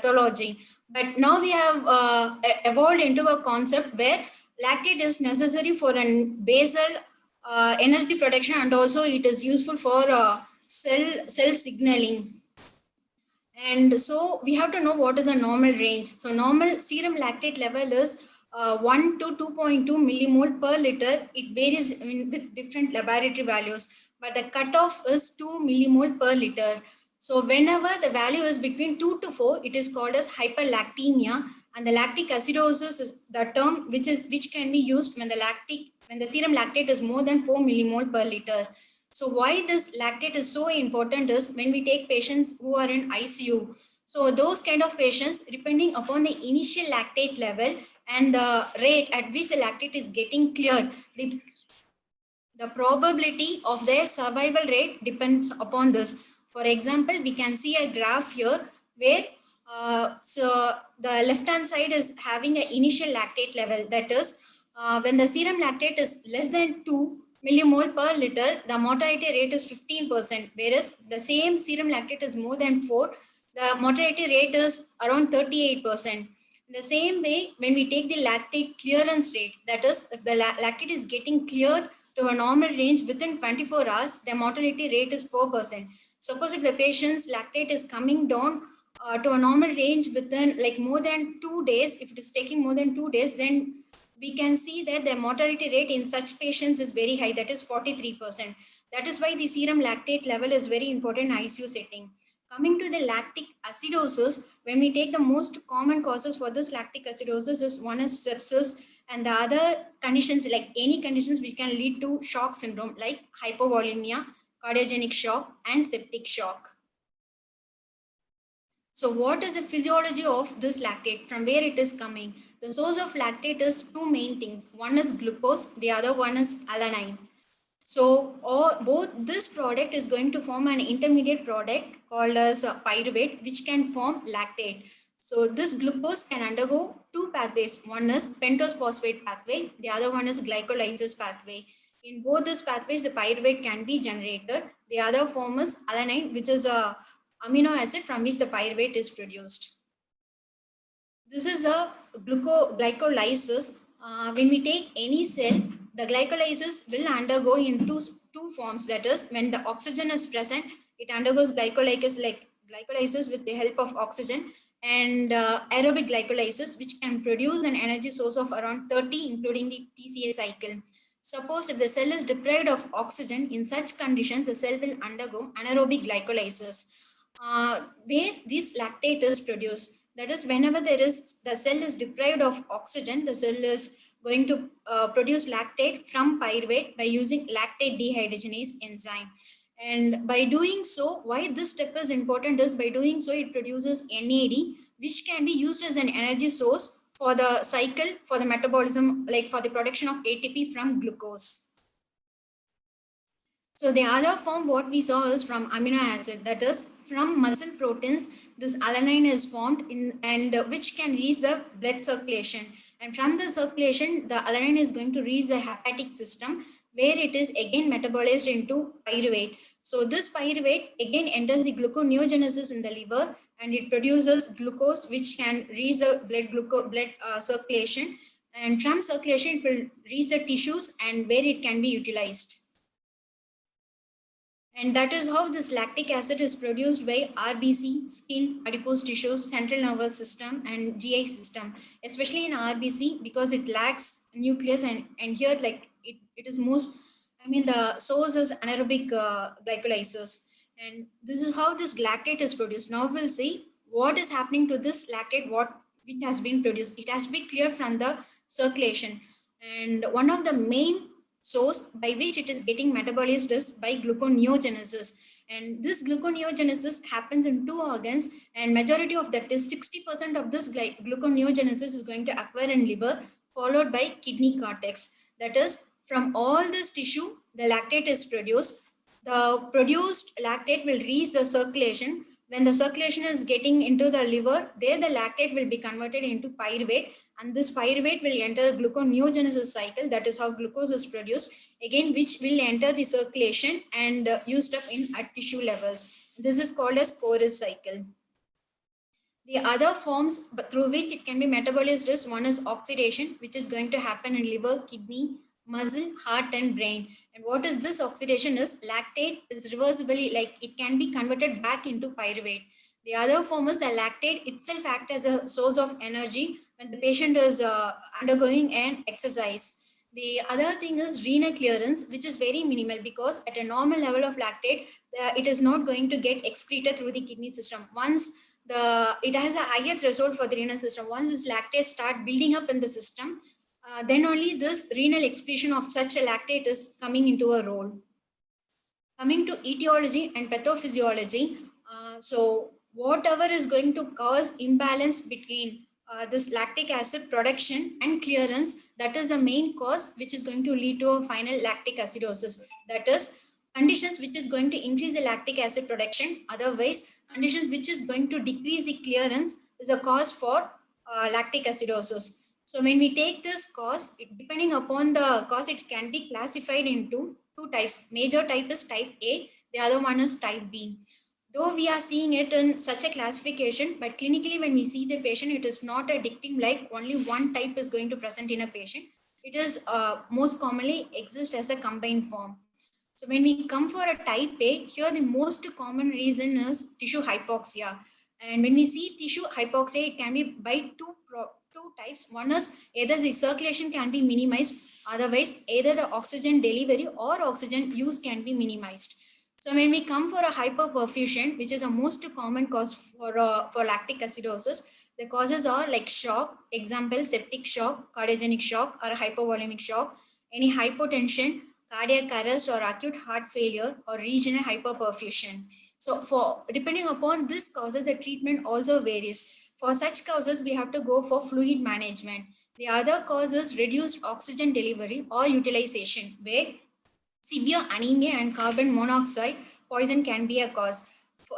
pathology. But now we have evolved into a concept where lactate is necessary for an basal energy production, and also it is useful for cell signaling. And so we have to know what is the normal range. So normal serum lactate level is 1 to 2.2 millimole per liter. It varies with different laboratory values, but the cutoff is 2 millimole per liter. So whenever the value is between 2 to 4, it is called as hyperlactemia, and the lactic acidosis is the term which can be used when the serum lactate is more than 4 millimole per liter. So why this lactate is so important is when we take patients who are in ICU. So those kind of patients, depending upon the initial lactate level and the rate at which the lactate is getting cleared, the probability of their survival rate depends upon this. For example, we can see a graph here where so the left hand side is having an initial lactate level, that is when the serum lactate is less than 2 millimole per liter, the mortality rate is 15%, whereas the same serum lactate is more than 4, the mortality rate is around 38%. In the same way, when we take the lactate clearance rate, that is, if the lactate is getting cleared to a normal range within 24 hours, the mortality rate is 4%. Suppose if the patient's lactate is coming down to a normal range within like more than 2 days, if it is taking more than 2 days, then we can see that the mortality rate in such patients is very high, that is 43%. That is why the serum lactate level is very important in ICU setting. Coming to the lactic acidosis, when we take the most common causes for this lactic acidosis is one is sepsis, and the other conditions like any conditions which can lead to shock syndrome like hypovolemia, cardiogenic shock, and septic shock. So what is the physiology of this lactate? From where it is coming? The source of lactate is two main things. One is glucose, the other one is alanine. So both this product is going to form an intermediate product called as pyruvate, which can form lactate. So this glucose can undergo two pathways. One is pentose phosphate pathway, the other one is glycolysis pathway. In both these pathways, the pyruvate can be generated. The other form is alanine, which is a amino acid from which the pyruvate is produced. This is a glycolysis. When we take any cell, the glycolysis will undergo in two forms. That is, when the oxygen is present, it undergoes glycolysis with the help of oxygen, and aerobic glycolysis, which can produce an energy source of around 30, including the TCA cycle. Suppose if the cell is deprived of oxygen, in such conditions, the cell will undergo anaerobic glycolysis, where this lactate is produced. That is, whenever the cell is deprived of oxygen, the cell is going to produce lactate from pyruvate by using lactate dehydrogenase enzyme. And by doing so, why this step is important is by doing so, it produces NAD, which can be used as an energy source for the cycle, for the metabolism, like for the production of ATP from glucose. So the other form what we saw is from amino acid, that is from muscle proteins, this alanine is formed and which can reach the blood circulation. And from the circulation, the alanine is going to reach the hepatic system, where it is again metabolized into pyruvate. So this pyruvate again enters the gluconeogenesis in the liver, and it produces glucose, which can reach the blood circulation. And from circulation, it will reach the tissues and where it can be utilized. And that is how this lactic acid is produced by RBC, skin, adipose tissues, central nervous system, and GI system, especially in RBC because it lacks nucleus, and here like it is most, the source is anaerobic glycolysis. And this is how this lactate is produced. Now we'll see what is happening to this lactate, which has been produced. It has to be cleared from the circulation. And one of the main source by which it is getting metabolized is by gluconeogenesis. And this gluconeogenesis happens in two organs, and majority of that is 60% of this gluconeogenesis is going to occur in liver, followed by kidney cortex. That is, from all this tissue, the lactate is produced. The produced lactate will reach the circulation. When the circulation is getting into the liver, there the lactate will be converted into pyruvate, and this pyruvate will enter gluconeogenesis cycle. That is how glucose is produced, again, which will enter the circulation and used up at tissue levels. This is called as Cori's cycle. The other forms through which it can be metabolized is one is oxidation, which is going to happen in liver, kidney, muscle, heart, and brain. And what is this oxidation is lactate is reversibly, like it can be converted back into pyruvate. The other form is the lactate itself act as a source of energy when the patient is undergoing an exercise. The other thing is renal clearance, which is very minimal because at a normal level of lactate, it is not going to get excreted through the kidney system. Once it has a higher threshold for the renal system. Once this lactate start building up in the system, then only this renal excretion of such a lactate is coming into a role. Coming to etiology and pathophysiology, so whatever is going to cause imbalance between this lactic acid production and clearance, that is the main cause which is going to lead to a final lactic acidosis. That is conditions which is going to increase the lactic acid production. Otherwise, conditions which is going to decrease the clearance is a cause for lactic acidosis. So when we take this cause, depending upon the cause, it can be classified into two types. Major type is type A, the other one is type B. Though we are seeing it in such a classification, but clinically when we see the patient, it is not a dictum like only one type is going to present in a patient. It is most commonly exist as a combined form. So when we come for a type A, here the most common reason is tissue hypoxia. And when we see tissue hypoxia, it can be by two types. One is either the circulation can be minimized, otherwise either the oxygen delivery or oxygen use can be minimized. So when we come for a hyperperfusion, which is a most common cause for lactic acidosis, the causes are like shock, example septic shock, cardiogenic shock, or hypovolemic shock, any hypotension, cardiac arrest or acute heart failure, or regional hyperperfusion. So for depending upon this causes, the treatment also varies. For such causes, we have to go for fluid management. The other cause is reduced oxygen delivery or utilization, where severe anemia and carbon monoxide poison can be a cause.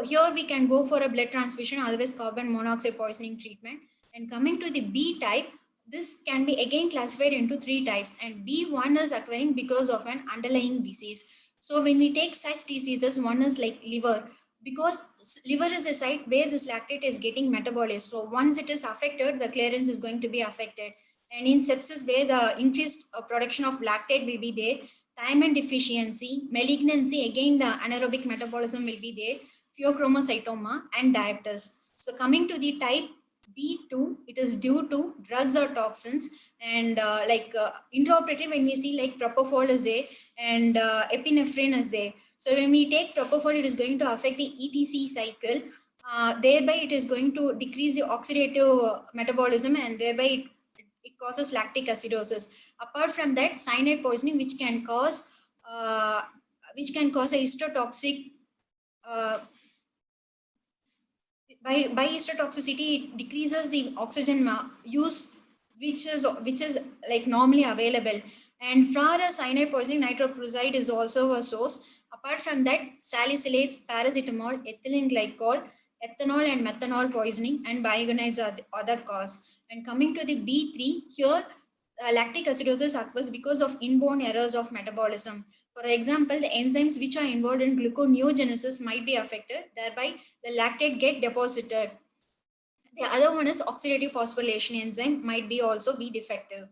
Here we can go for a blood transfusion, otherwise carbon monoxide poisoning treatment. And coming to the B type, this can be again classified into three types, and B1 is occurring because of an underlying disease. So when we take such diseases, one is like liver, because liver is the site where this lactate is getting metabolized. So once it is affected, the clearance is going to be affected. And in sepsis, where the increased production of lactate will be there, thiamine deficiency, malignancy, again the anaerobic metabolism will be there, pheochromocytoma and diabetes. So coming to the type B2, it is due to drugs or toxins, and intraoperative when we see like propofol is there and epinephrine is there. So when we take propofol, it is going to affect the ETC cycle. Thereby it is going to decrease the oxidative metabolism, and thereby it causes lactic acidosis. Apart from that, cyanide poisoning, which can cause a histotoxic by histotoxicity, it decreases the oxygen use which is like normally available. And for a cyanide poisoning, nitroprusside is also a source. Apart from that, salicylates, paracetamol, ethylene glycol, ethanol and methanol poisoning, and biogonades are the other cause. And coming to the B3, here lactic acidosis occurs because of inborn errors of metabolism. For example, the enzymes which are involved in gluconeogenesis might be affected, thereby the lactate get deposited. The other one is oxidative phosphorylation enzyme might be also be defective.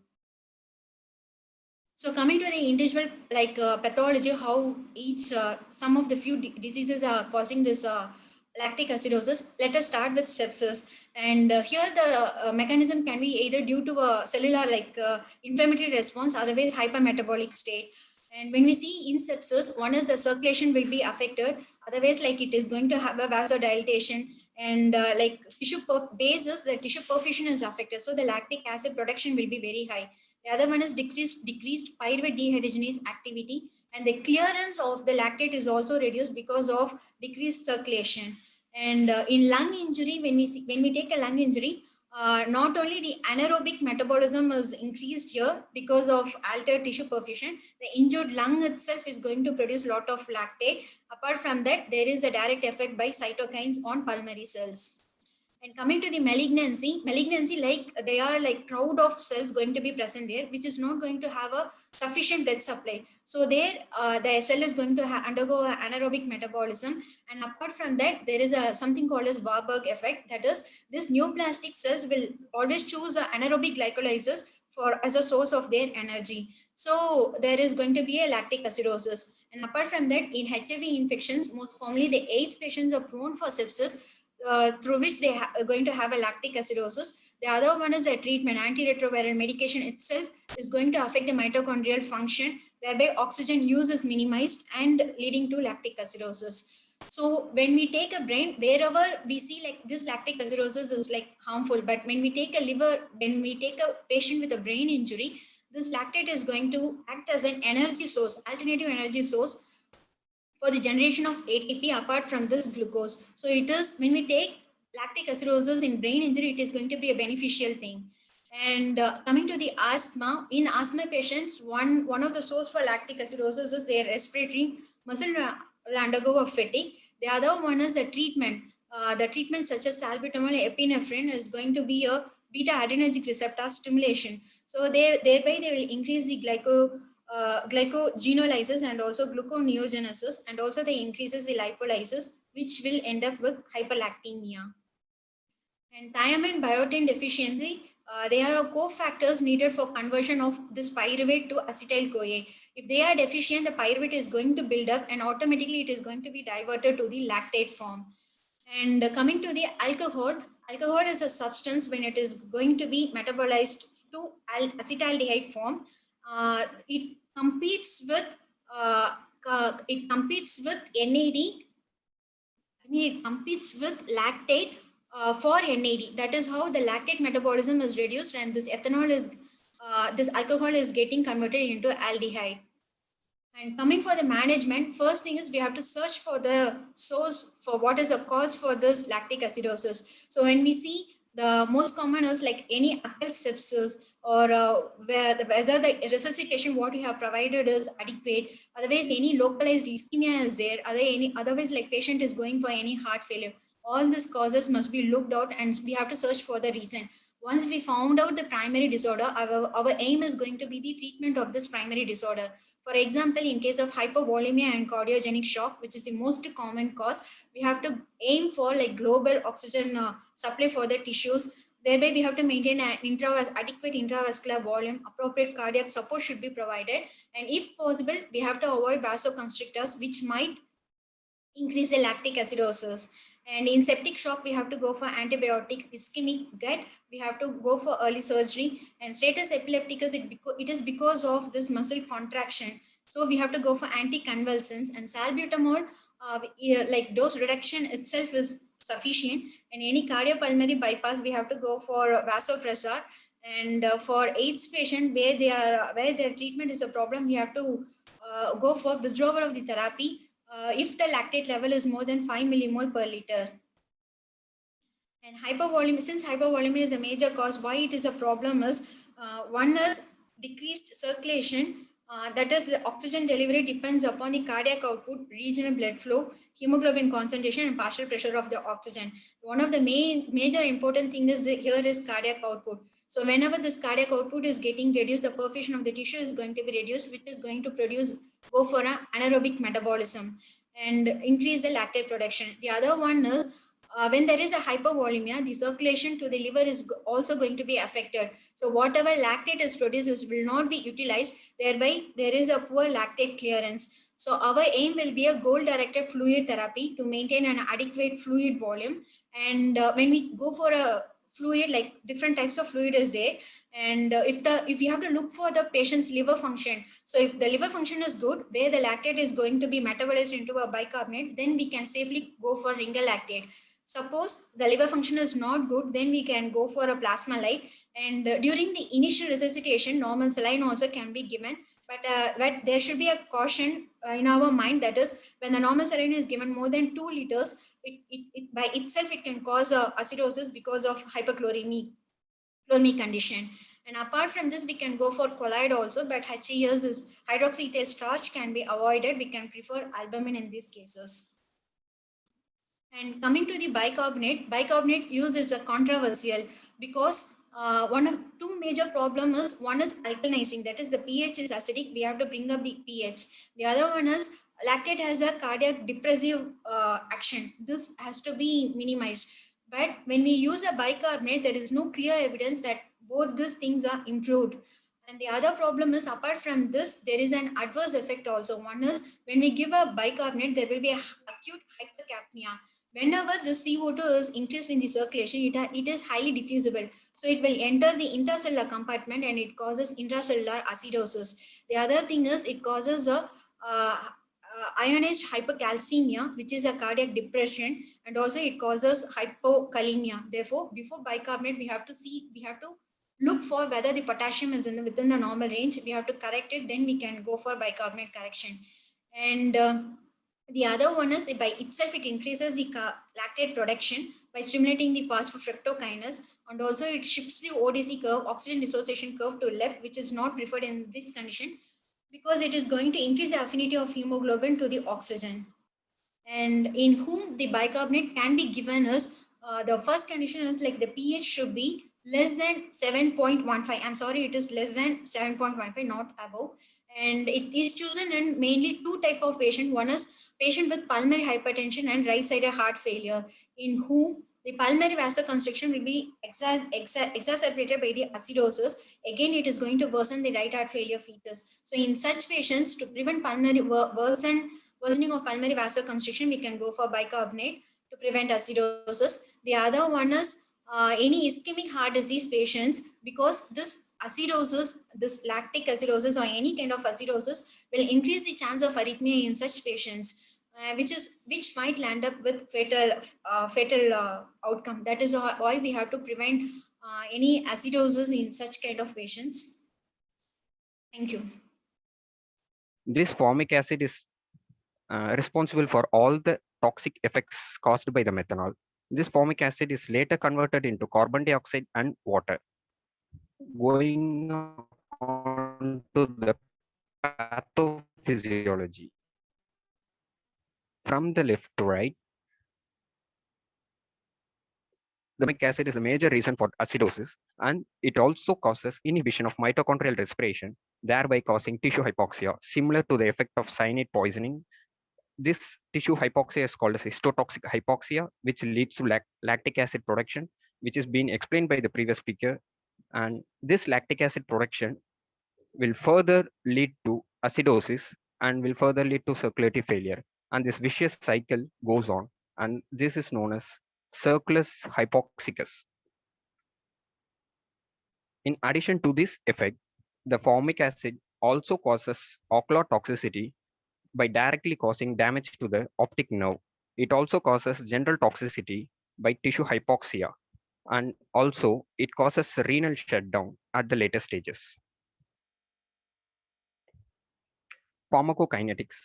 So coming to the individual pathology, how each some of the few diseases are causing this lactic acidosis. Let us start with sepsis. And here the mechanism can be either due to a cellular inflammatory response, otherwise hypermetabolic state. And when we see in sepsis, one is the circulation will be affected, otherwise like it is going to have a vasodilatation, and tissue basis, the tissue perfusion is affected. So the lactic acid production will be very high. The other one is decreased pyruvate dehydrogenase activity, and the clearance of the lactate is also reduced because of decreased circulation. And in lung injury, when we take a lung injury, not only the anaerobic metabolism is increased here because of altered tissue perfusion, the injured lung itself is going to produce a lot of lactate. Apart from that, there is a direct effect by cytokines on pulmonary cells. And coming to the malignancy, like they are like crowd of cells going to be present there, which is not going to have a sufficient blood supply. So there, the cell is going to undergo anaerobic metabolism. And apart from that, there is a something called as Warburg effect. That is, this neoplastic cells will always choose the anaerobic glycolysis for as a source of their energy. So there is going to be a lactic acidosis. And apart from that, in HIV infections, most commonly the AIDS patients are prone for sepsis, through which they are going to have a lactic acidosis. The other one is the treatment. Antiretroviral medication itself is going to affect the mitochondrial function, thereby oxygen use is minimized and leading to lactic acidosis. So when we take a brain, wherever we see like this lactic acidosis is like harmful, but when we take a patient with a brain injury, this lactate is going to act as an energy source, alternative energy source for the generation of ATP apart from this glucose. So it is, when we take lactic acidosis in brain injury, it is going to be a beneficial thing. And coming to the asthma, in asthma patients, one of the source for lactic acidosis is their respiratory muscle will undergo a fatigue. The other one is the treatment. The treatment such as salbutamol, epinephrine is going to be a beta adrenergic receptor stimulation. So thereby they will increase the glycogenolysis and also gluconeogenesis, and also they increases the lipolysis, which will end up with hyperlactemia. And thiamine biotin deficiency, they are cofactors needed for conversion of this pyruvate to acetyl-CoA. If they are deficient, the pyruvate is going to build up and automatically it is going to be diverted to the lactate form. And coming to the alcohol, alcohol is a substance when it is going to be metabolized to acetaldehyde form. It competes with NAD. It competes with lactate for NAD. That is how the lactate metabolism is reduced, and this ethanol is this alcohol is getting converted into aldehyde. And coming for the management, first thing is we have to search for the source for what is the cause for this lactic acidosis. So when we see, the most common is like any acute sepsis, or whether the resuscitation what you have provided is adequate. Otherwise, any localized ischemia is there. Otherwise, like patient is going for any heart failure. All these causes must be looked out, and we have to search for the reason. Once we found out the primary disorder, our aim is going to be the treatment of this primary disorder. For example, in case of hypovolemia and cardiogenic shock, which is the most common cause, we have to aim for like global oxygen supply for the tissues. Thereby, we have to maintain an adequate intravascular volume. Appropriate cardiac support should be provided. And if possible, we have to avoid vasoconstrictors, which might increase the lactic acidosis. And in septic shock, we have to go for antibiotics. Ischemic gut, we have to go for early surgery. And status epilepticus, it is because of this muscle contraction. So we have to go for anticonvulsants. And salbutamol, like dose reduction itself is sufficient. And any cardiopulmonary bypass, we have to go for vasopressor. And for AIDS patient, where their treatment is a problem, we have to go for withdrawal of the therapy if the lactate level is more than 5 millimole per liter. And hypovolemia, since hypovolemia is a major cause, why it is a problem is, one is decreased circulation. That is, the oxygen delivery depends upon the cardiac output, regional blood flow, hemoglobin concentration, and partial pressure of the oxygen. One of the major important thing is here is cardiac output. So whenever this cardiac output is getting reduced, the perfusion of the tissue is going to be reduced, which is going to go for an anaerobic metabolism and increase the lactate production. The other one is, when there is a hypovolemia, the circulation to the liver is also going to be affected. So whatever lactate is produced will not be utilized. Thereby, there is a poor lactate clearance. So our aim will be a goal-directed fluid therapy to maintain an adequate fluid volume. And when we go for a fluid, like different types of fluid is there, and if you have to look for the patient's liver function. So if the liver function is good, where the lactate is going to be metabolized into a bicarbonate, then we can safely go for ringer lactate. Suppose the liver function is not good, then we can go for a plasma light. And during the initial resuscitation, normal saline also can be given. But there should be a caution in our mind, that is, when the normal saline is given more than 2 liters, it by itself it can cause acidosis because of hyperchloremic condition. And apart from this, we can go for colloid also, but HES is hydroxyethyl starch can be avoided. We can prefer albumin in these cases. And coming to the bicarbonate use is a controversial because one of two major problems is one is alkalinizing, that is the pH is acidic, we have to bring up the pH. The other one is lactate has a cardiac depressive action. This has to be minimized. But when we use a bicarbonate, there is no clear evidence that both these things are improved. And the other problem is, apart from this, there is an adverse effect also. One is when we give a bicarbonate, there will be a acute hypercapnia. Whenever the CO2 is increased in the circulation, it is highly diffusible. So it will enter the intracellular compartment and it causes intracellular acidosis. The other thing is it causes a ionized hypercalcemia, which is a cardiac depression, and also it causes hypokalemia. Therefore, before bicarbonate, we have to look for whether the potassium is within the normal range. We have to correct it, then we can go for bicarbonate correction. And the other one is by itself, it increases the lactate production by stimulating the phosphofructokinase, and also it shifts the ODC curve, oxygen dissociation curve, to left, which is not preferred in this condition because it is going to increase the affinity of hemoglobin to the oxygen. And in whom the bicarbonate can be given is the first condition is like the pH should be less than 7.15. I'm sorry, it is less than 7.15, not above. And it is chosen in mainly two type of patient. One is patient with pulmonary hypertension and right-sided heart failure, in whom the pulmonary vasoconstriction will be exacerbated by the acidosis. Again, it is going to worsen the right heart failure fetus. So in such patients, to prevent pulmonary worsening of pulmonary vasoconstriction, we can go for bicarbonate to prevent acidosis. The other one is any ischemic heart disease patients, because this acidosis, this lactic acidosis or any kind of acidosis will increase the chance of arrhythmia in such patients, which might land up with fatal outcome. That is why we have to prevent any acidosis in such kind of patients. Thank you. This formic acid is responsible for all the toxic effects caused by the methanol. This formic acid is later converted into carbon dioxide and water. Going on to the pathophysiology. From the left to right, the formic acid is a major reason for acidosis, and it also causes inhibition of mitochondrial respiration, thereby causing tissue hypoxia, similar to the effect of cyanide poisoning. This tissue hypoxia is called as histotoxic hypoxia, which leads to lactic acid production, which is being explained by the previous speaker. And this lactic acid production will further lead to acidosis and will further lead to circulatory failure. And this vicious cycle goes on, and this is known as circulus hypoxicus. In addition to this effect, the formic acid also causes ocular toxicity by directly causing damage to the optic nerve. It also causes general toxicity by tissue hypoxia, and also it causes renal shutdown at the later stages. Pharmacokinetics.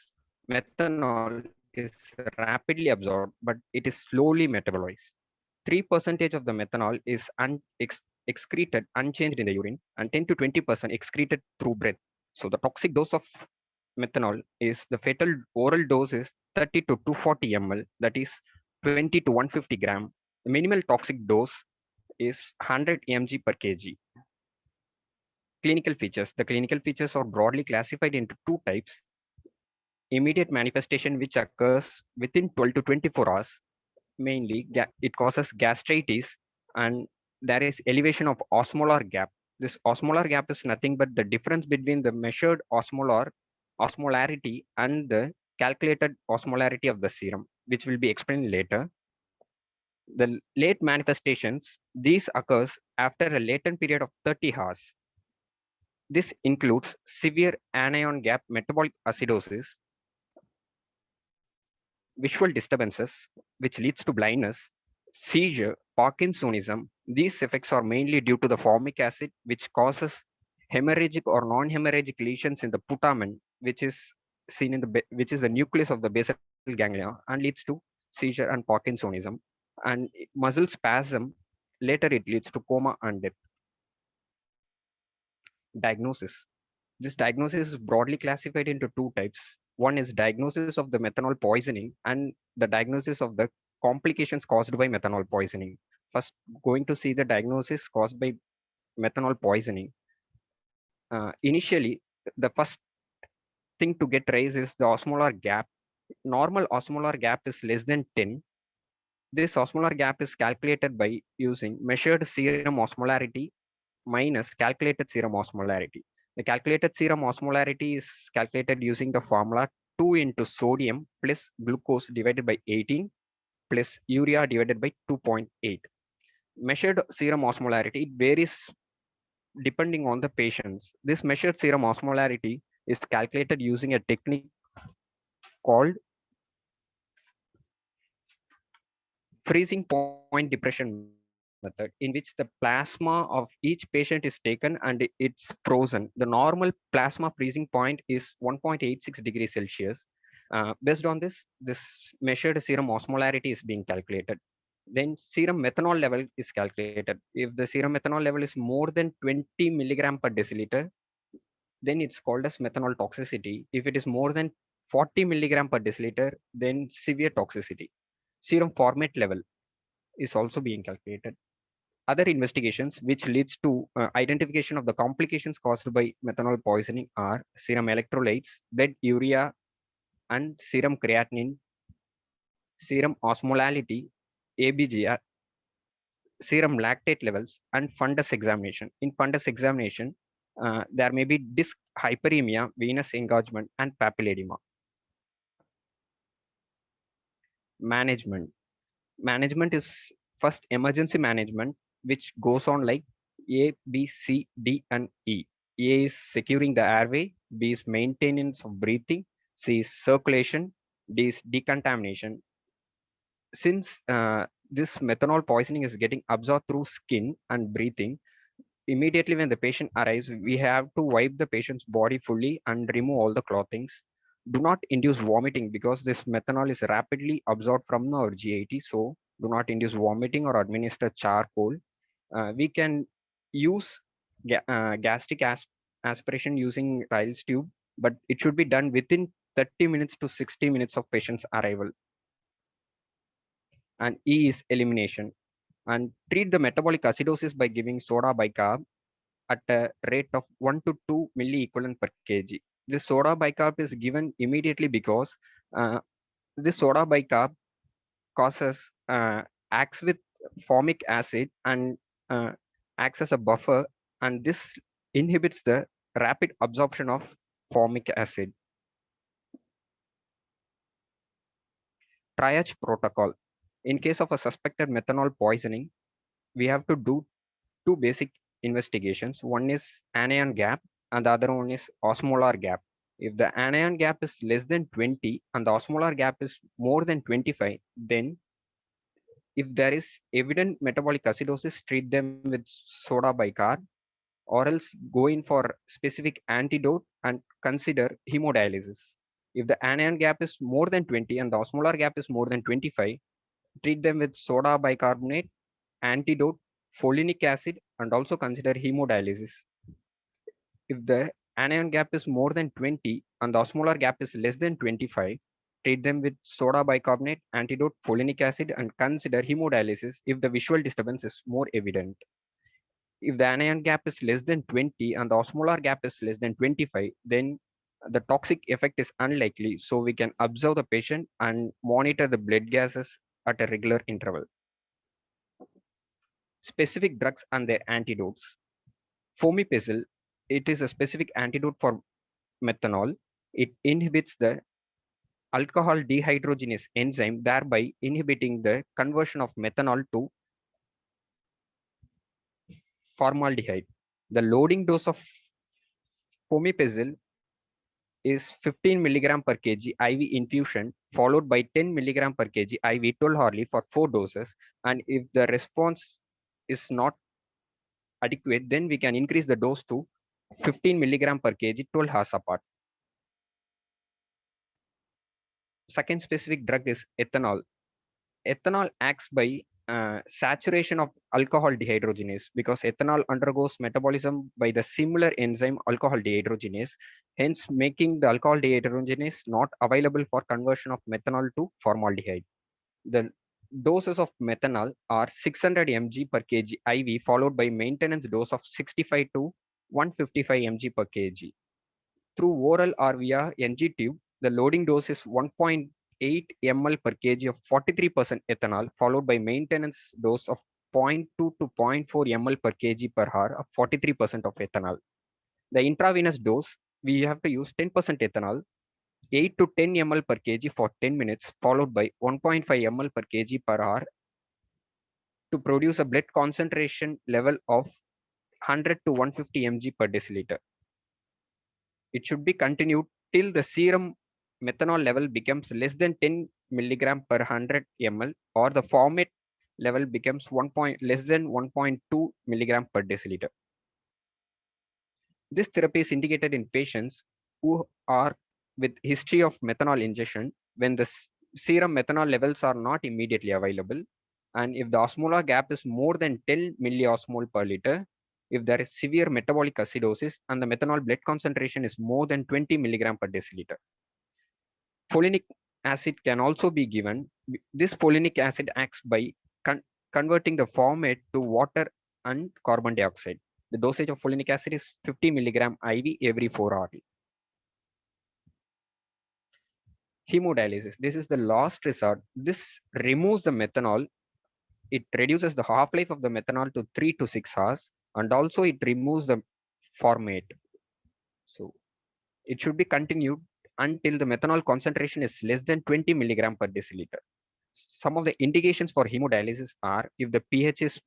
Methanol is rapidly absorbed, but it is slowly metabolized. 3% of the methanol is excreted unchanged in the urine, and 10 to 20% excreted through breath. So the toxic dose of methanol is, the fatal oral dose is 30 to 240 ml, that is 20 to 150 gram. The minimal toxic dose is 100 mg per kg. Clinical features. The clinical features are broadly classified into two types. Immediate manifestation, which occurs within 12 to 24 hours. Mainly, it causes gastritis, and there is elevation of osmolar gap. This osmolar gap is nothing but the difference between the measured osmolarity and the calculated osmolarity of the serum, which will be explained later. The late manifestations, these occurs after a latent period of 30 hours. This includes severe anion gap metabolic acidosis, visual disturbances, which leads to blindness, seizure, Parkinsonism. These effects are mainly due to the formic acid, which causes hemorrhagic or non-hemorrhagic lesions in the putamen, which is seen in which is the nucleus of the basal ganglia, and leads to seizure and Parkinsonism. And muscle spasm, later it leads to coma and death. Diagnosis. This diagnosis is broadly classified into two types. One is diagnosis of the methanol poisoning and the diagnosis of the complications caused by methanol poisoning. First, going to see the diagnosis caused by methanol poisoning. Initially, the first thing to get raised is the osmolar gap. Normal osmolar gap is less than 10. This osmolar gap is calculated by using measured serum osmolarity minus calculated serum osmolarity. The calculated serum osmolarity is calculated using the formula 2 into sodium plus glucose divided by 18 plus urea divided by 2.8. Measured serum osmolarity, it varies depending on the patients. This measured serum osmolarity is calculated using a technique called freezing point depression method, in which the plasma of each patient is taken and it's frozen. The normal plasma freezing point is 1.86 degrees Celsius. Based on this measured serum osmolarity is being calculated. Then serum methanol level is calculated. If the serum methanol level is more than 20 milligram per deciliter, then it's called as methanol toxicity. If it is more than 40 milligram per deciliter, then severe toxicity. Serum formate level is also being calculated. Other investigations which leads to identification of the complications caused by methanol poisoning are serum electrolytes, blood urea and serum creatinine, serum osmolality, ABGR, serum lactate levels, and fundus examination. In fundus examination, there may be disc hyperemia, venous engorgement, and papilledema. Management. Management is first emergency management, which goes on like A, B, C, D, and E. A is securing the airway, B is maintenance of breathing, C is circulation, D is decontamination. Since this methanol poisoning is getting absorbed through skin and breathing, immediately when the patient arrives, we have to wipe the patient's body fully and remove all the clothings. Do not induce vomiting because this methanol is rapidly absorbed from our GIT. So do not induce vomiting or administer charcoal. We can use gastric aspiration using Ryle's tube, but it should be done within 30 minutes to 60 minutes of patient's arrival. And E is elimination. And treat the metabolic acidosis by giving soda bicarb at a rate of 1 to 2 milliequivalent per kg. This soda bicarb is given immediately because this soda bicarb acts with formic acid and acts as a buffer, and this inhibits the rapid absorption of formic acid. Triage protocol. In case of a suspected methanol poisoning, we have to do two basic investigations. One is anion gap and the other one is osmolar gap. If the anion gap is less than 20 and the osmolar gap is more than 25, then if there is evident metabolic acidosis, treat them with soda bicarb, or else go in for specific antidote and consider hemodialysis. If the anion gap is more than 20 and the osmolar gap is more than 25, treat them with soda bicarbonate, antidote, folinic acid, and also consider hemodialysis. If the anion gap is more than 20 and the osmolar gap is less than 25, treat them with soda bicarbonate, antidote, folinic acid, and consider hemodialysis if the visual disturbance is more evident. If the anion gap is less than 20 and the osmolar gap is less than 25, then the toxic effect is unlikely. So we can observe the patient and monitor the blood gases at a regular interval. Specific drugs and their antidotes. Fomepizole, it is a specific antidote for methanol. It inhibits the alcohol dehydrogenase enzyme, thereby inhibiting the conversion of methanol to formaldehyde. The loading dose of fomepizole is 15 milligram per kg IV infusion, followed by 10 milligram per kg IV 12 hourly for 4 doses. And if the response is not adequate, then we can increase the dose to 15 milligram per kg 12 hours apart. Second specific drug is ethanol. Ethanol acts by saturation of alcohol dehydrogenase because ethanol undergoes metabolism by the similar enzyme alcohol dehydrogenase, hence making the alcohol dehydrogenase not available for conversion of methanol to formaldehyde. The doses of methanol are 600 mg per kg IV, followed by maintenance dose of 65 to 155 mg per kg. Through oral or via NG tube, the loading dose is 1.8 ml per kg of 43% ethanol, followed by maintenance dose of 0.2 to 0.4 ml per kg per hour of 43% of ethanol. The intravenous dose, we have to use 10% ethanol, 8 to 10 ml per kg for 10 minutes, followed by 1.5 ml per kg per hour to produce a blood concentration level of 100 to 150 mg per deciliter. It should be continued till the serum methanol level becomes less than 10 milligram per 100 ml or the format level becomes less than 1.2 milligram per deciliter. This therapy is indicated in patients who are with history of methanol ingestion when the serum methanol levels are not immediately available, and if the osmolar gap is more than 10 milliosmol per liter, if there is severe metabolic acidosis and the methanol blood concentration is more than 20 milligram per deciliter. Folinic acid can also be given. This folinic acid acts by converting the format to water and carbon dioxide. The dosage of folinic acid is 50 milligram IV every 4 hours. Hemodialysis. This is the last resort. This removes the methanol. It reduces the half-life of the methanol to 3 to 6 hours, and also it removes the format. So it should be continued until the methanol concentration is less than 20 milligram per deciliter. Some of the indications for hemodialysis are if the pH is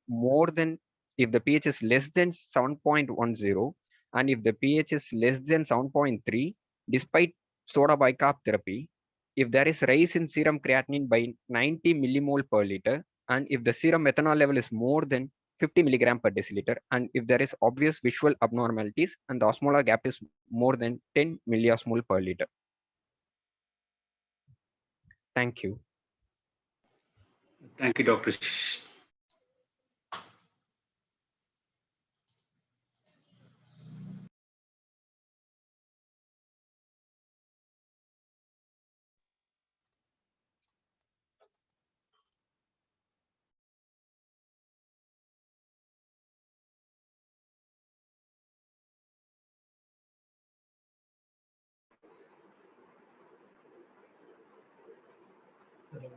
less than 7.10 and if the pH is less than 7.3 despite soda bicarb therapy, if there is rise in serum creatinine by 90 millimole per liter, and if the serum methanol level is more than 50 milligram per deciliter, and if there is obvious visual abnormalities and the osmolar gap is more than 10 milliosmol per liter. Thank you. Thank you, Dr.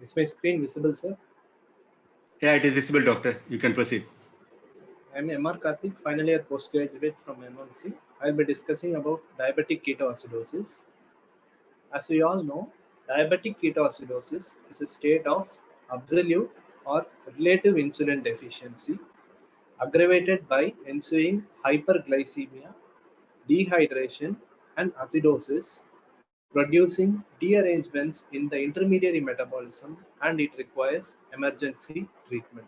Is my screen visible, sir? Yeah, it is visible, doctor. You can proceed. I am MR Karthik, final year postgraduate from MMC. I will be discussing about diabetic ketoacidosis. As we all know, diabetic ketoacidosis is a state of absolute or relative insulin deficiency aggravated by ensuing hyperglycemia, dehydration, and acidosis, producing derangements in the intermediary metabolism, and it requires emergency treatment.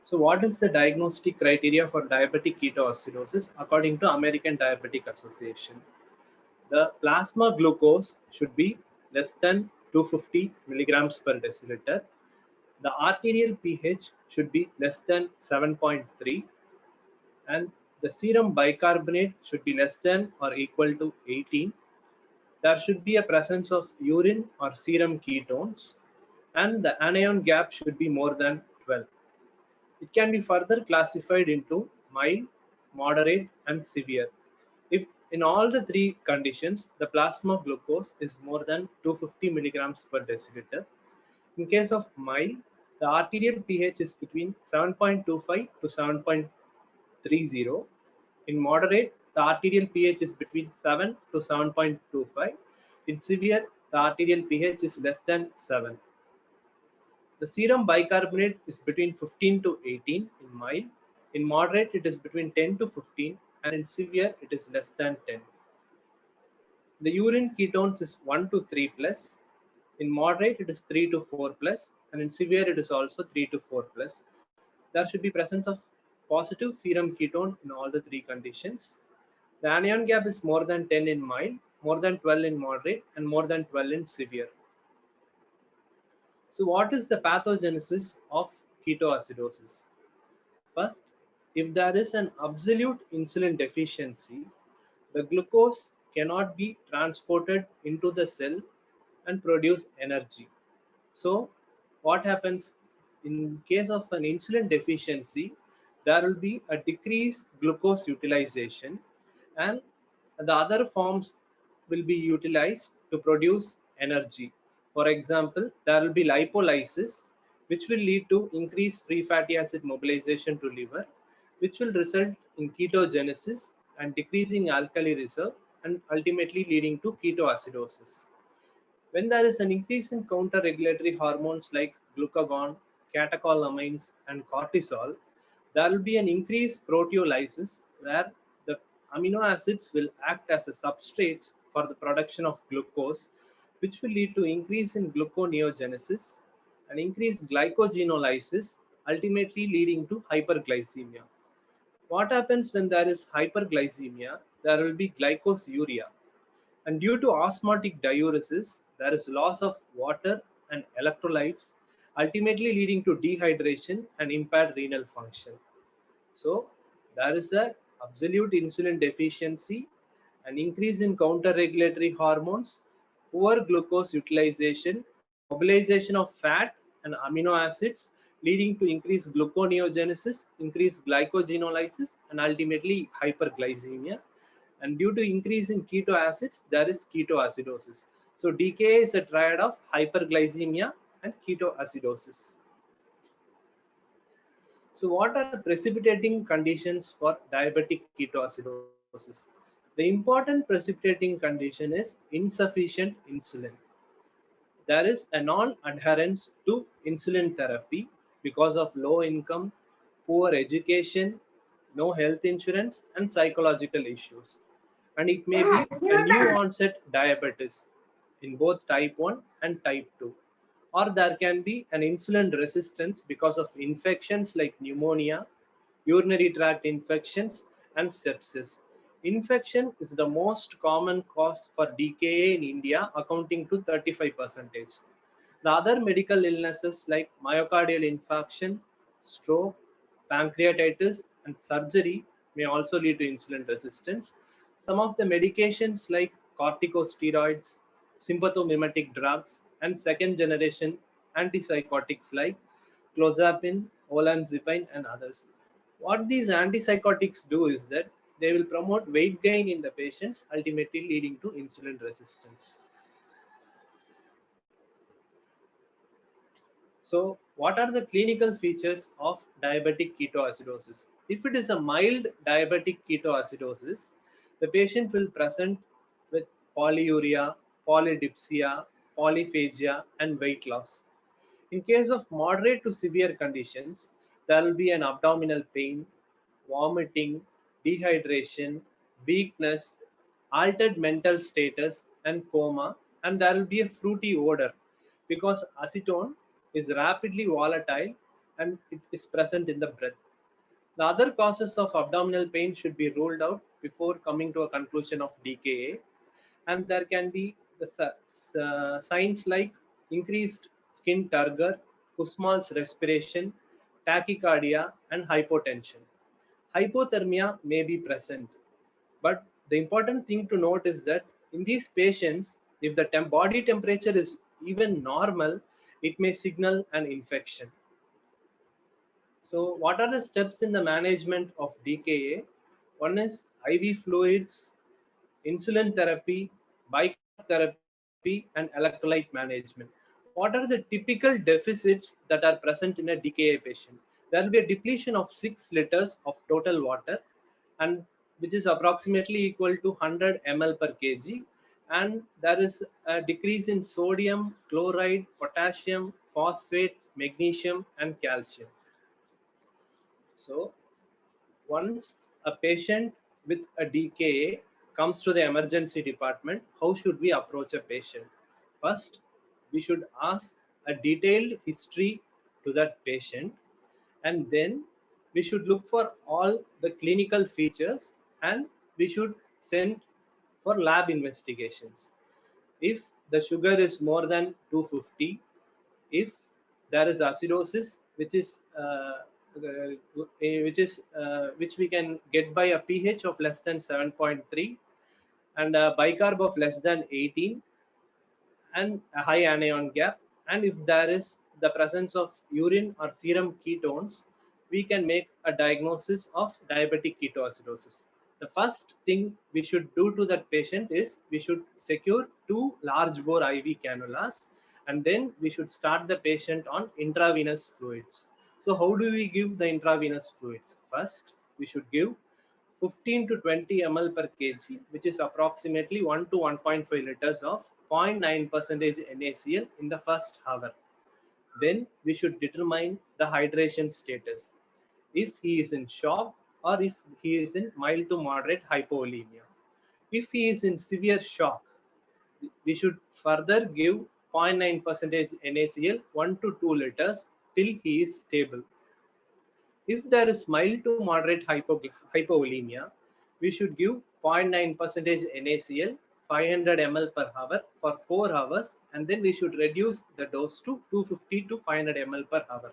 So what is the diagnostic criteria for diabetic ketoacidosis according to American Diabetic Association? The plasma glucose should be less than 250 milligrams per deciliter. The arterial pH should be less than 7.3 and the serum bicarbonate should be less than or equal to 18. There should be a presence of urine or serum ketones and the anion gap should be more than 12. It can be further classified into mild, moderate, and severe. If in all the three conditions, the plasma glucose is more than 250 milligrams per deciliter. In case of mild, the arterial pH is between 7.25 to 7.30. In moderate, the arterial pH is between 7 to 7.25. In severe, the arterial pH is less than 7. The serum bicarbonate is between 15 to 18 in mild. In moderate, it is between 10 to 15, and in severe, it is less than 10. The urine ketones is 1 to 3 plus. In moderate, it is 3 to 4 plus, and in severe, it is also 3 to 4 plus. There should be presence of positive serum ketone in all the three conditions. The anion gap is more than 10 in mild, more than 12 in moderate, and more than 12 in severe. So what is the pathogenesis of ketoacidosis? First, if there is an absolute insulin deficiency, the glucose cannot be transported into the cell and produce energy. So what happens? in case of an insulin deficiency, there will be a decreased glucose utilization, and the other forms will be utilized to produce energy. For example, there will be lipolysis, which will lead to increased free fatty acid mobilization to liver, which will result in ketogenesis and decreasing alkali reserve, and ultimately leading to ketoacidosis. When there is an increase in counter-regulatory hormones like glucagon, catecholamines, and cortisol, there will be an increased proteolysis where the amino acids will act as a substrates for the production of glucose, which will lead to increase in gluconeogenesis and increased glycogenolysis, ultimately leading to hyperglycemia. What happens when there is hyperglycemia? There will be glycosuria. And due to osmotic diuresis, there is loss of water and electrolytes, ultimately leading to dehydration and impaired renal function. So there is a absolute insulin deficiency, an increase in counter-regulatory hormones, poor glucose utilization, mobilization of fat and amino acids, leading to increased gluconeogenesis, increased glycogenolysis, and ultimately hyperglycemia. And due to increase in keto acids, there is ketoacidosis. So DKA is a triad of hyperglycemia and ketoacidosis. So what are the precipitating conditions for diabetic ketoacidosis? The important precipitating condition is insufficient insulin. There is a non-adherence to insulin therapy because of low income, poor education, no health insurance, and psychological issues. And it may be a new onset diabetes in both type 1 and type 2. Or there can be an insulin resistance because of infections like pneumonia, urinary tract infections, and sepsis. Infection is the most common cause for DKA in India, accounting to 35%. The other medical illnesses like myocardial infarction, stroke, pancreatitis, and surgery may also lead to insulin resistance. Some of the medications like corticosteroids, sympathomimetic drugs, and second generation antipsychotics like clozapine, olanzapine, and others. What these antipsychotics do is that they will promote weight gain in the patients, ultimately leading to insulin resistance. So, what are the clinical features of diabetic ketoacidosis? If it is a mild diabetic ketoacidosis, the patient will present with polyuria, polydipsia, polyphagia, and weight loss. In case of moderate to severe conditions, there will be an abdominal pain, vomiting, dehydration, weakness, altered mental status, and coma, and there will be a fruity odor because acetone is rapidly volatile and it is present in the breath. The other causes of abdominal pain should be ruled out before coming to a conclusion of DKA, and there can be the signs like increased skin turgor, Kussmaul's respiration, tachycardia, and hypotension. Hypothermia may be present, but the important thing to note is that in these patients, if the body temperature is even normal, it may signal an infection. So what are the steps in the management of DKA? One is IV fluids, insulin therapy, bicarb therapy, and electrolyte management. What are the typical deficits that are present in a DKA patient? There will be a depletion of 6 liters of total water, and which is approximately equal to 100 ml per kg. And there is a decrease in sodium, chloride, potassium, phosphate, magnesium, and calcium. So once a patient with a DKA comes to the emergency department, how should we approach a patient? First, we should ask a detailed history to that patient, and then we should look for all the clinical features, and we should send for lab investigations. If the sugar is more than 250, if there is acidosis, which we can get by a pH of less than 7.3 and a bicarb of less than 18 and a high anion gap, and if there is the presence of urine or serum ketones, we can make a diagnosis of diabetic ketoacidosis. The first thing we should do to that patient is we should secure 2 large bore IV cannulas, and then we should start the patient on intravenous fluids. So how do we give the intravenous fluids? First, we should give 15 to 20 ml per kg, which is approximately 1 to 1.5 liters of 0.9% NaCl in the first hour. Then we should determine the hydration status, if he is in shock or if he is in mild to moderate hypovolemia. If he is in severe shock, we should further give 0.9% NaCl 1 to 2 liters till he is stable. If there is mild to moderate hypovolemia, we should give 0.9% NaCl 500 ml per hour for 4 hours, and then we should reduce the dose to 250 to 500 ml per hour.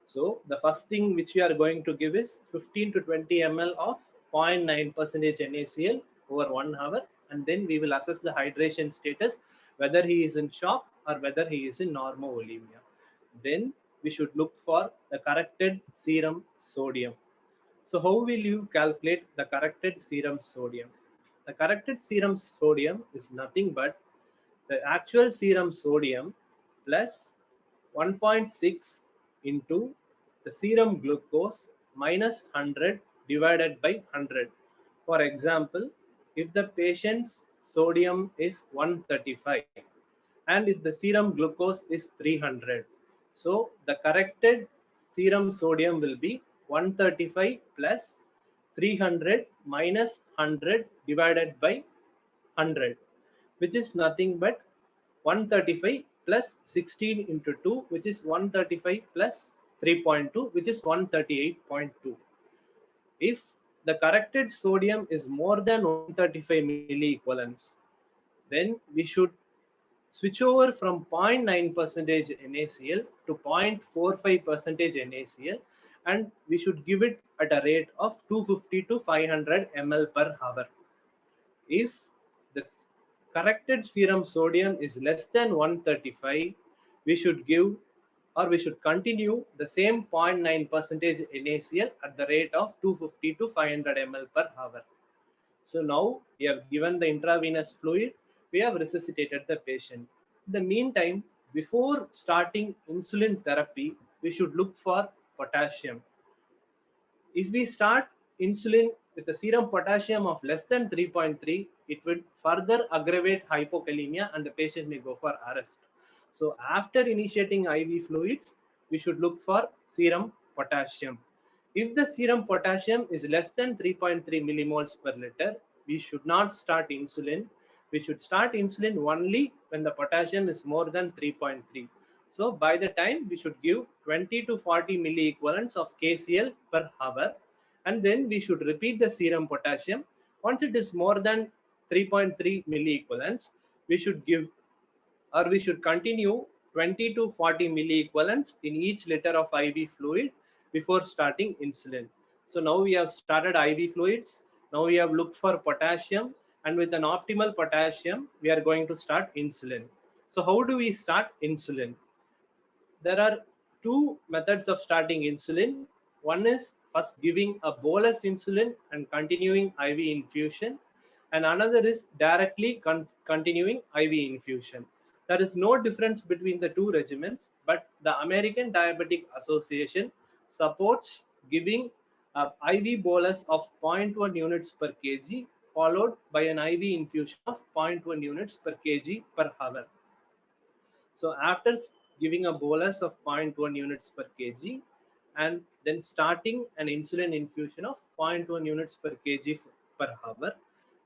So the first thing which we are going to give is 15 to 20 ml of 0.9% NaCl over 1 hour, and then we will assess the hydration status, whether he is in shock or whether he is in normovolemia. Then we should look for the corrected serum sodium. So how will you calculate the corrected serum sodium? The corrected serum sodium is nothing but the actual serum sodium plus 1.6 into the serum glucose minus 100 divided by 100. For example, if the patient's sodium is 135 and if the serum glucose is 300, so the corrected serum sodium will be 135 plus 300 minus 100 divided by 100, which is nothing but 135 plus 16 into 2, which is 135 plus 3.2, which is 138.2. If the corrected sodium is more than 135 milliequivalents, then we should switch over from 0.9% NaCl to 0.45% NaCl, and we should give it at a rate of 250 to 500 ml per hour. If the corrected serum sodium is less than 135, we should give or we should continue the same 0.9% NaCl at the rate of 250 to 500 ml per hour. So now we have given the intravenous fluid, we have resuscitated the patient. In the meantime, before starting insulin therapy, we should look for potassium. If we start insulin with a serum potassium of less than 3.3, it would further aggravate hypokalemia and the patient may go for arrest. So after initiating IV fluids, we should look for serum potassium. If the serum potassium is less than 3.3 millimoles per liter, we should not start insulin. We should start insulin only when the potassium is more than 3.3. So by the time we should give 20 to 40 milliequivalents of KCl per hour, and then we should repeat the serum potassium. Once it is more than 3.3 milliequivalents, we should give or we should continue 20 to 40 milliequivalents in each liter of IV fluid before starting insulin. So now we have started IV fluids. Now we have looked for potassium, and with an optimal potassium, we are going to start insulin. So how do we start insulin? There are two methods of starting insulin. One is first giving a bolus insulin and continuing IV infusion, and another is directly continuing IV infusion. There is no difference between the two regimens, but the American Diabetic Association supports giving an IV bolus of 0.1 units per kg followed by an IV infusion of 0.1 units per kg per hour. So after giving a bolus of 0.1 units per kg and then starting an insulin infusion of 0.1 units per kg per hour,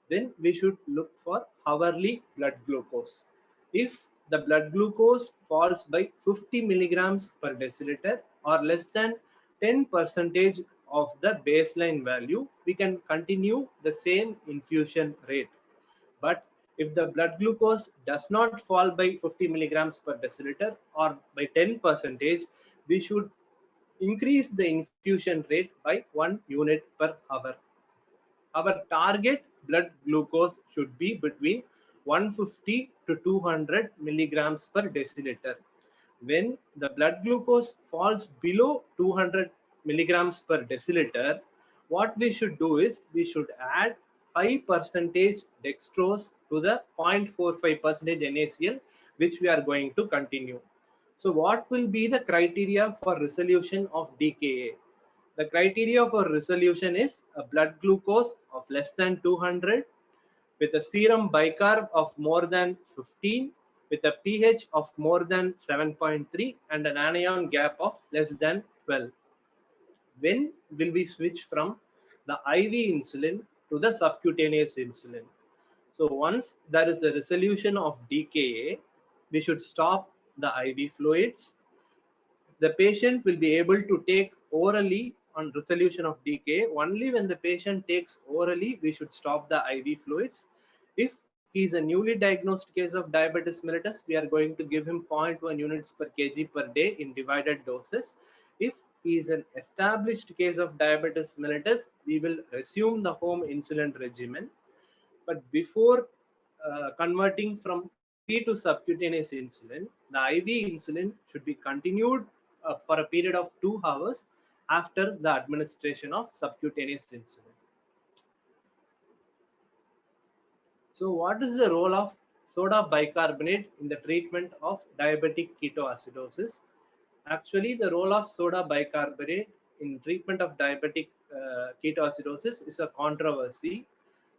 then we should look for hourly blood glucose. If the blood glucose falls by 50 milligrams per deciliter or less than 10% of the baseline value, we can continue the same infusion rate. But if the blood glucose does not fall by 50 milligrams per deciliter or by 10%, we should increase the infusion rate by 1 unit per hour. Our target blood glucose should be between 150 to 200 milligrams per deciliter. when the blood glucose falls below 200 milligrams per deciliter, what we should do is we should add 5% dextrose to the 0.45% NaCl, which we are going to continue. So what will be the criteria for resolution of DKA? The criteria for resolution is a blood glucose of less than 200 with a serum bicarb of more than 15 with a pH of more than 7.3 and an anion gap of less than 12. When will we switch from the IV insulin to the subcutaneous insulin? So once there is a resolution of DKA, we should stop the IV fluids. The patient will be able to take orally on resolution of DKA. Only when the patient takes orally, we should stop the IV fluids. If he is a newly diagnosed case of diabetes mellitus, we are going to give him 0.1 units per kg per day in divided doses. If he is an established case of diabetes mellitus, we will resume the home insulin regimen. But before converting from IV to subcutaneous insulin, the IV insulin should be continued for a period of 2 hours after the administration of subcutaneous insulin. So what is the role of soda bicarbonate in the treatment of diabetic ketoacidosis? Actually, the role of soda bicarbonate in treatment of diabetic ketoacidosis is a controversy.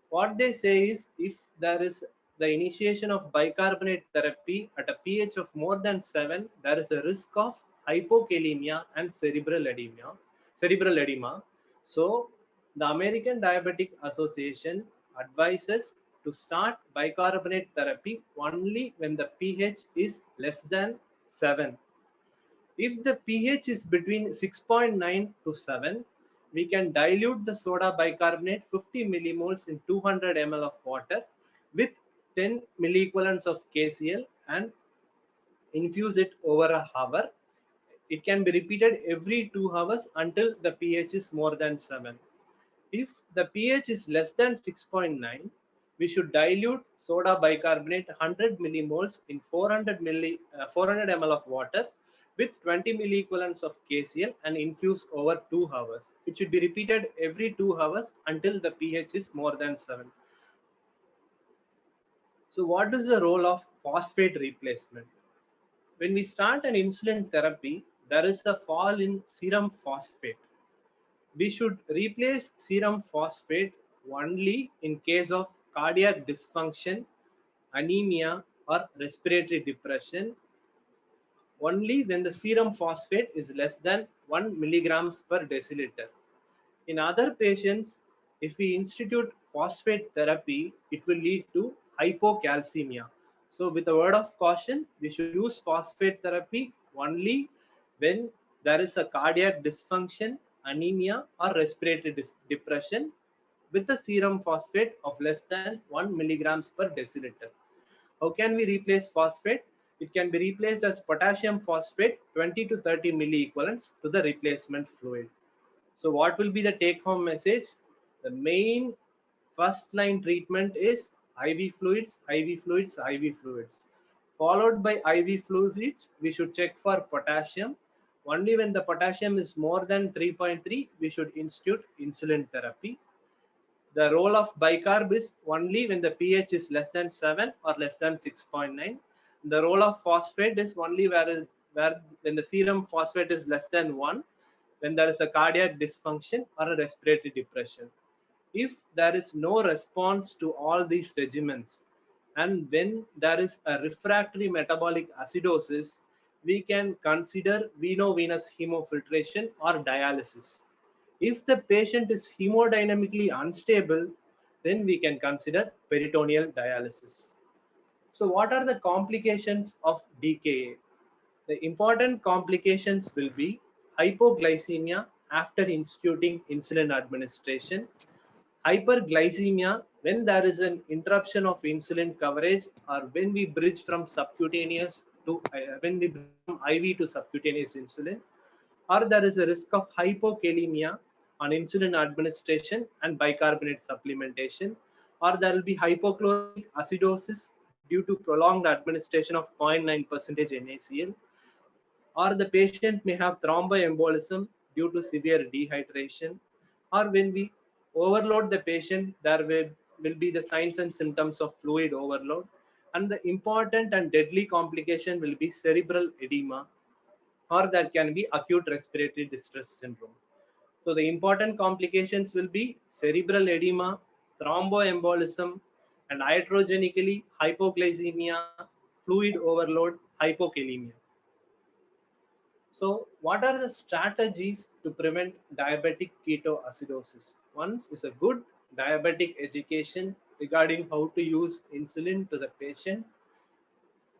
What they say is if there is the initiation of bicarbonate therapy at a pH of more than 7, there is a risk of hypokalemia and cerebral edema. So the American Diabetic Association advises to start bicarbonate therapy only when the pH is less than 7. If the pH is between 6.9 to 7, we can dilute the soda bicarbonate 50 millimoles in 200 ml of water with 10 milliequivalents of KCl and infuse it over a hour. It can be repeated every 2 hours until the pH is more than 7. If the pH is less than 6.9, we should dilute soda bicarbonate 100 millimoles in 400 ml of water with 20 milliequivalents of KCl and infuse over 2 hours. It should be repeated every 2 hours until the pH is more than 7. So what is the role of phosphate replacement? When we start an insulin therapy, there is a fall in serum phosphate. We should replace serum phosphate only in case of cardiac dysfunction, anemia, or respiratory depression, only when the serum phosphate is less than 1 milligrams per deciliter. In other patients, if we institute phosphate therapy, it will lead to hypocalcemia. So with a word of caution, we should use phosphate therapy only when there is a cardiac dysfunction, anemia, or respiratory depression with a serum phosphate of less than 1 milligrams per deciliter. How can we replace phosphate? It can be replaced as potassium phosphate 20 to 30 milliequivalents to the replacement fluid. So what will be the take home message? The main first line treatment is IV fluids, IV fluids, IV fluids. Followed by IV fluids, we should check for potassium. Only when the potassium is more than 3.3, we should institute insulin therapy. The role of bicarb is only when the pH is less than 7 or less than 6.9. The role of phosphate is only where when the serum phosphate is less than 1, when there is a cardiac dysfunction or a respiratory depression. If there is no response to all these regimens and when there is a refractory metabolic acidosis, we can consider veno-venous hemofiltration or dialysis. If the patient is hemodynamically unstable, then we can consider peritoneal dialysis. So what are the complications of DKA? The important complications will be hypoglycemia after instituting insulin administration, hyperglycemia when there is an interruption of insulin coverage or when we bridge from subcutaneous to IV to subcutaneous insulin, or there is a risk of hypokalemia on insulin administration and bicarbonate supplementation, or there will be hypochloremic acidosis due to prolonged administration of 0.9% NaCl, or the patient may have thromboembolism due to severe dehydration, or when we overload the patient, there will be the signs and symptoms of fluid overload, and the important and deadly complication will be cerebral edema, or there can be acute respiratory distress syndrome. So the important complications will be cerebral edema, thromboembolism, and iatrogenically hypoglycemia, fluid overload, hypokalemia. So what are the strategies to prevent diabetic ketoacidosis? One is a good diabetic education regarding how to use insulin to the patient,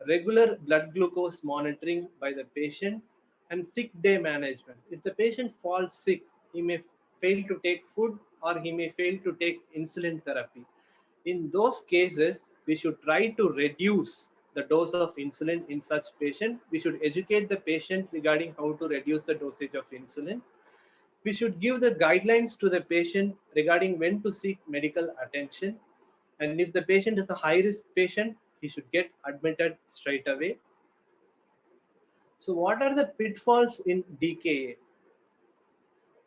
regular blood glucose monitoring by the patient, and sick day management. If the patient falls sick, he may fail to take food or he may fail to take insulin therapy. In those cases, we should try to reduce the dose of insulin in such patient. We should educate the patient regarding how to reduce the dosage of insulin. We should give the guidelines to the patient regarding when to seek medical attention. And if the patient is a high risk patient, he should get admitted straight away. So what are the pitfalls in DKA?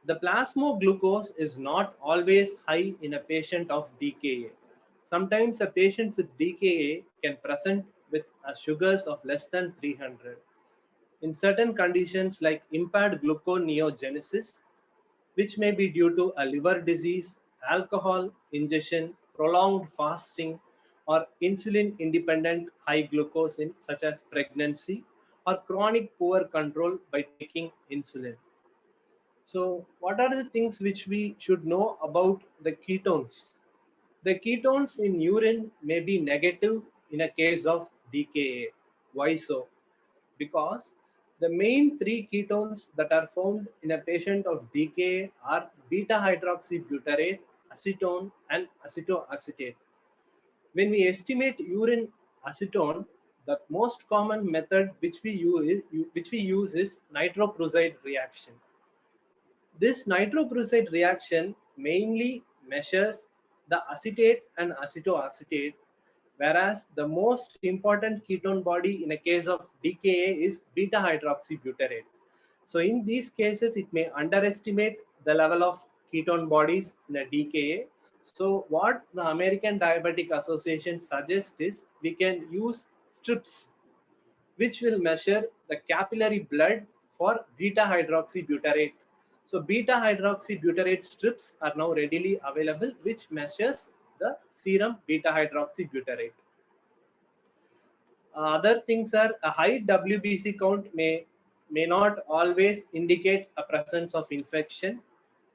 The plasma glucose is not always high in a patient of DKA. Sometimes a patient with DKA can present with sugars of less than 300. In certain conditions like impaired gluconeogenesis, which may be due to a liver disease, alcohol ingestion, prolonged fasting, or insulin-independent high glucose in such as pregnancy, or chronic poor control by taking insulin. So what are the things which we should know about the ketones? The ketones in urine may be negative in a case of DKA. Why so? Because the main three ketones that are found in a patient of DKA are beta hydroxybutyrate, acetone, and acetoacetate. When we estimate urine acetone, the most common method which we use is nitroprusside reaction. This nitroprusside reaction mainly measures the acetate and acetoacetate, whereas the most important ketone body in a case of DKA is beta hydroxybutyrate. So in these cases, it may underestimate the level of ketone bodies in a DKA. So what the American Diabetic Association suggests is we can use strips which will measure the capillary blood for beta hydroxybutyrate. So beta hydroxybutyrate strips are now readily available, which measures the serum beta hydroxybutyrate. Other things are a high WBC count may not always indicate a presence of infection.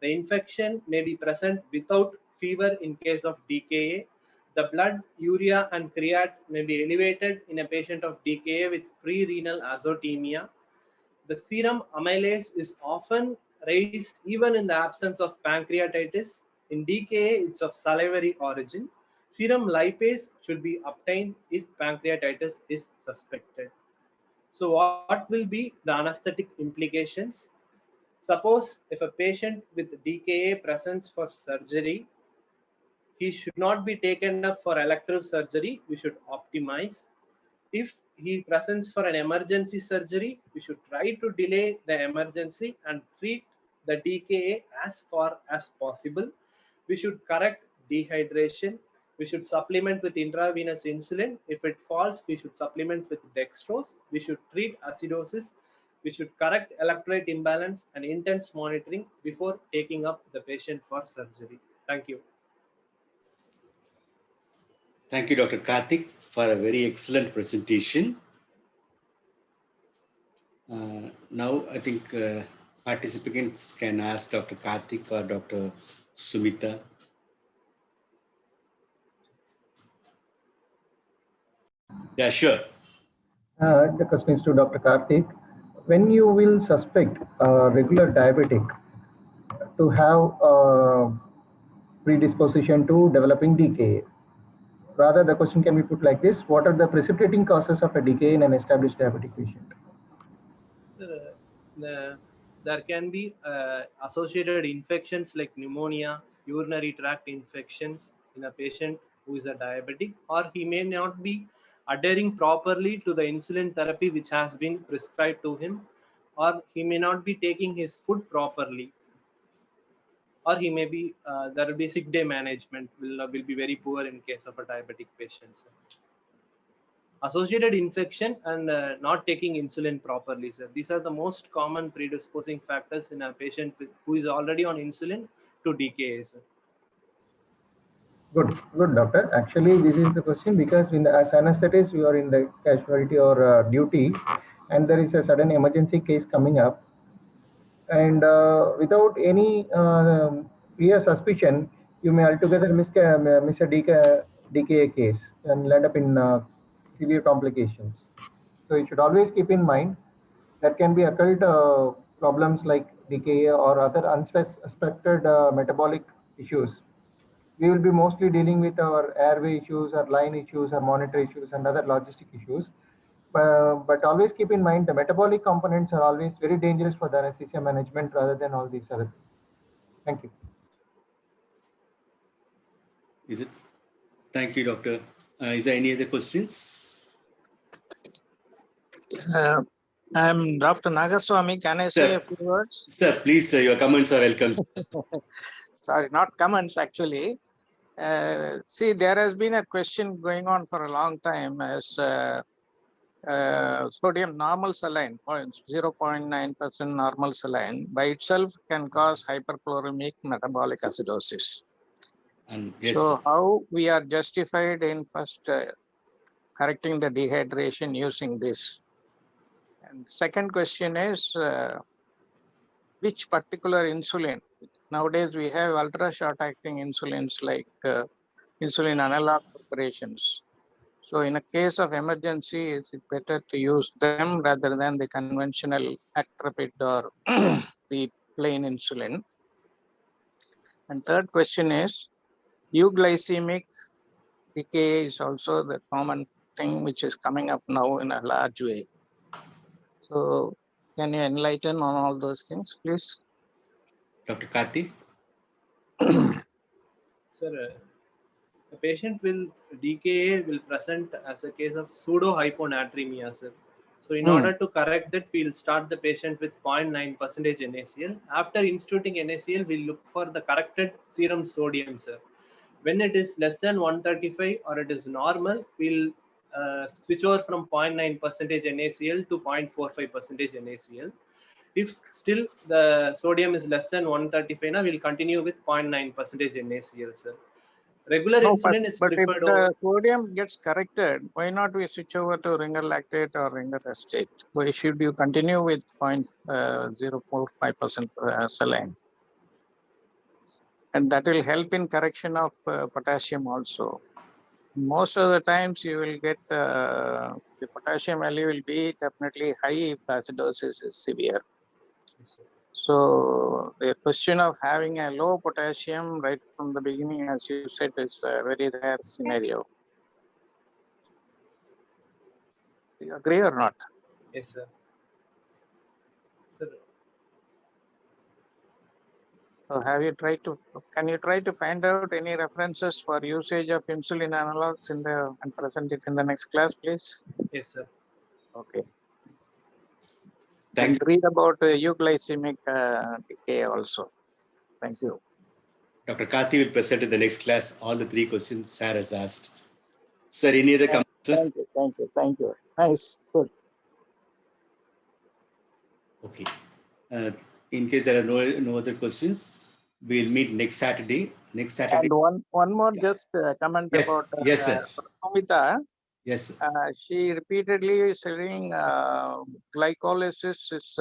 The infection may be present without fever in case of DKA. The blood, urea, and creat may be elevated in a patient of DKA with pre-renal azotemia. The serum amylase is often raised even in the absence of pancreatitis. In DKA, it's of salivary origin. Serum lipase should be obtained if pancreatitis is suspected. So what will be the anesthetic implications? Suppose if a patient with DKA presents for surgery, he should not be taken up for elective surgery. We should optimize. If he presents for an emergency surgery, we should try to delay the emergency and treat the DKA as far as possible. We should correct dehydration. We should supplement with intravenous insulin. If it falls, we should supplement with dextrose. We should treat acidosis. We should correct electrolyte imbalance and intense monitoring before taking up the patient for surgery. Thank you. Thank you, Dr. Karthik, for a very excellent presentation. Now, I think participants can ask Dr. Karthik or Dr. Sumita. Yeah, sure. The question is to Dr. Karthik. When you will suspect a regular diabetic to have predisposition to developing DKA? Rather, the question can be put like this: what are the precipitating causes of a DKA in an established diabetic patient? There can be associated infections like pneumonia, urinary tract infections in a patient who is a diabetic, or he may not be adhering properly to the insulin therapy which has been prescribed to him. or he may not be taking his food properly, or he may be there will be sick day management will be very poor in case of a diabetic patient, sir. Associated infection and not taking insulin properly, sir. These are the most common predisposing factors in a patient who is already on insulin to DKA, sir. Good, doctor. Actually, this is the question because as anesthetists, we are in the casualty or duty, and there is a sudden emergency case coming up, and without any clear suspicion, you may altogether miss a DKA case and land up in severe complications. So you should always keep in mind there can be occult problems like DKA or other unsuspected metabolic issues. We will be mostly dealing with our airway issues, our line issues, our monitor issues, and other logistic issues. But always keep in mind the metabolic components are always very dangerous for the anesthesia management rather than all these other things. Thank you. Is it? Thank you, doctor. Is there any other questions? I'm Dr. Nagaswamy. Can I say a few words? Sir, please, sir, your comments are welcome. Sorry, not comments actually. See, there has been a question going on for a long time as sodium normal saline, 0.9% normal saline by itself can cause hyperchloremic metabolic acidosis. And yes, so how we are justified in first correcting the dehydration using this? And second question is, which particular insulin? Nowadays we have ultra short acting insulins like insulin analog preparations. So in a case of emergency, is it better to use them rather than the conventional Actrapid or the plain insulin? And third question is, euglycemic decay is also the common thing which is coming up now in a large way. So can you enlighten on all those things, please? Dr. Karthik? Sir, the patient will DKA will present as a case of pseudo hyponatremia, sir. So in order to correct that, we'll start the patient with 0.9% NaCl. After instituting NaCl, we'll look for the corrected serum sodium, sir. When it is less than 135 or it is normal, we'll switch over from 0.9% NaCl to 0.45% NaCl. If still the sodium is less than 135, now we'll continue with 0.9% NaCl, sir. Regular insulin is but preferred. If the sodium gets corrected, why not we switch over to ringer lactate or ringer acetate? Why should you continue with 0.045% saline? And that will help in correction of potassium also. Most of the times you will get the potassium value will be definitely high if acidosis is severe. Yes, so the question of having a low potassium right from the beginning, as you said, is a very rare scenario. Do you agree or not? Yes, sir. Sir. So have you tried to, can you try to find out any references for usage of insulin analogs in the and present it in the next class, please? Yes, sir. Okay. Thank and read about euglycemic decay also. Thank you. Dr. Karthi will present in the next class all the 3 questions Sir has asked. Sir, any other comments? Thank you. Nice, good. Okay. In case there are no other questions, we'll meet next Saturday. And one more just comment about yes, sir. Sumita. Yes. She repeatedly is saying glycolysis is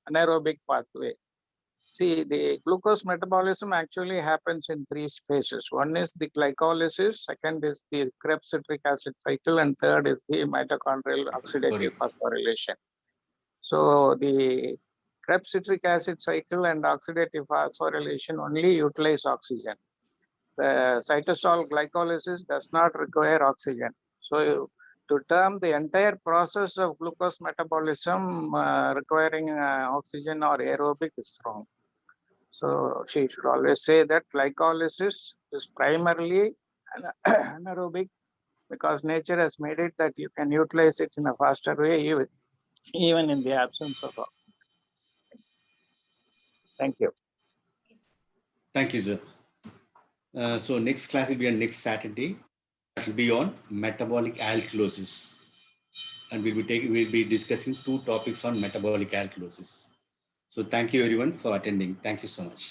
anaerobic pathway. See, the glucose metabolism actually happens in 3 phases. One is the glycolysis, second is the Krebs citric acid cycle, and third is the mitochondrial oxidative phosphorylation. So the Krebs citric acid cycle and oxidative phosphorylation only utilize oxygen. The cytosol glycolysis does not require oxygen. So to term the entire process of glucose metabolism requiring oxygen or aerobic is wrong. So she should always say that glycolysis is primarily anaerobic because nature has made it that you can utilize it in a faster way, even in the absence of oxygen. Thank you. Thank you, sir. So next class will be on next Saturday. That will be on metabolic alkalosis, and we'll be discussing 2 topics on metabolic alkalosis. So thank you everyone for attending. Thank you so much.